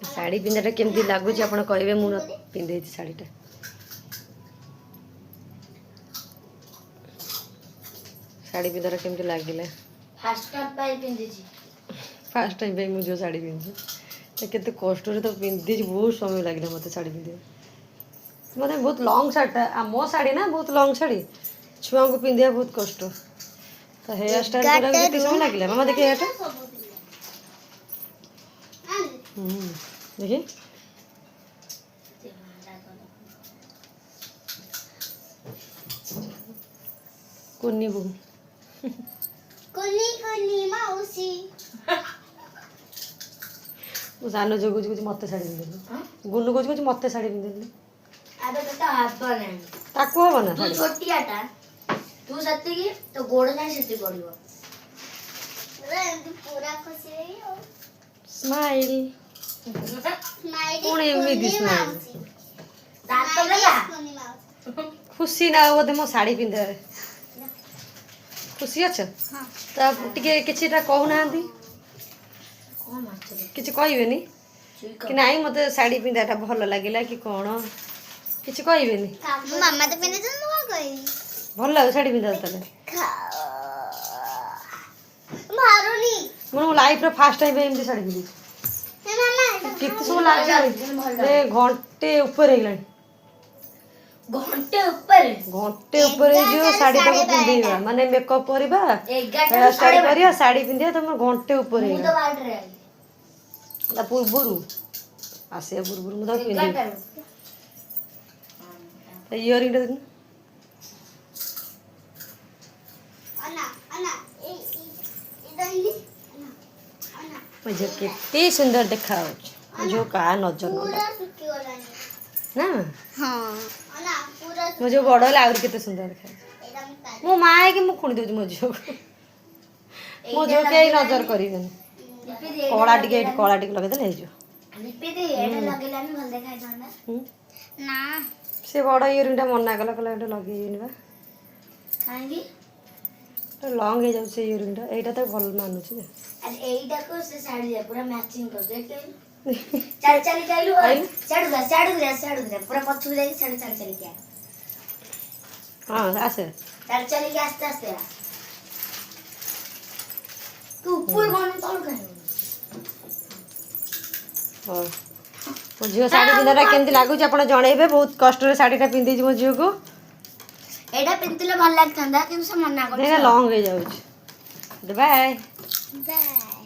शाड़ी पिंधाटा केमती लगुच आप कहे मुझे पिंधे शाड़ीटा शाड़ी पिंधाटा केमती लगे फास्ट टाइम मुझे शाड़ी पिंधि केते कष्ट तो पिंधि बहुत समय लगे मत शाड़ी पिंधे मतलब बहुत लॉन्ग शार्टा मो शाड़ी ना बहुत लॉन्ग शाड़ी छुआ को पिंधा बहुत कष्ट तो हेयर स्टाइल करते समय लगे मामा देखिए हेयरटा देखिए कुन्नी बहू सानो जो कुछ मत शाड़ी पिंधे गुनु कुछ मत शाड़ी पिंधे ताको हम ना छोटियाटा तू सत्ती की तो गोड़ जाए सत्ती पड़िबो पूरा खुशी रही हो स्माइल पुणे एमती स्माइल दांत तो लगा खुशी ना बोधे मो शाड़ी पिंधे खुशी अच्छा ता टिके किछिटा कहू नांती किछि कहबेनी कि नाही मते शाड़ी पिंधाटा भल लागिला कि कोन किछि कहबेनी मामा तो पिने जन मो कहि भल लागे शाड़ी पिंधा तले मारुनी मोर लाइफ रे फर्स्ट टाइम एमती शाड़ी पिंधि मामा कितने सब लागे घंटे ऊपर हेलानी घंटे ऊपर जो साड़ी तक पिंधेबा माने मेकअप करबा हेयर स्टाइल करिया साड़ी पिंधिया तुम घंटे ऊपर मु तो बाहर रे ता पूर्वरु आसे पूर्वरु मु तो पिंधि इयरिंग टा देखना अना मुझे कितनी सुंदर देखा जो का नजर ना हां मुझे बड़ हेल्ला आउर केते सुंदर देखा मो माए कि मु खुणी देउछ मो झियो मो झियो के नजर करिवेन कला टिके लगे देले हे जो लिपि दे एटा लगेलानी भल देखाय जांदा ना से बड़ इयरिंग टा मना कला कला एटा लगेइनि बा काहेगी लॉन्ग हे जाउ से इयरिंग टा एटा तो भल मानु छी अरे एटा को से साड़ी दे पूरा मैचिंग कर दे के चल चल जाइलु साड़ू दे पूरा पछू जाई साड़ी चल चल के हां आसे चल चल के आस्ते आस्ते तू ऊपर कोन तोल कर हां मो झियो साड़ी पिंधाटा केमती लागुच आपण जणेबे बहुत कष्ट रे साड़ीटा पिंधि छी मो झियो को एटा पिंतले भल लागथंदा कि से मना कर लॉन्ग हे जाउछ बाय बाय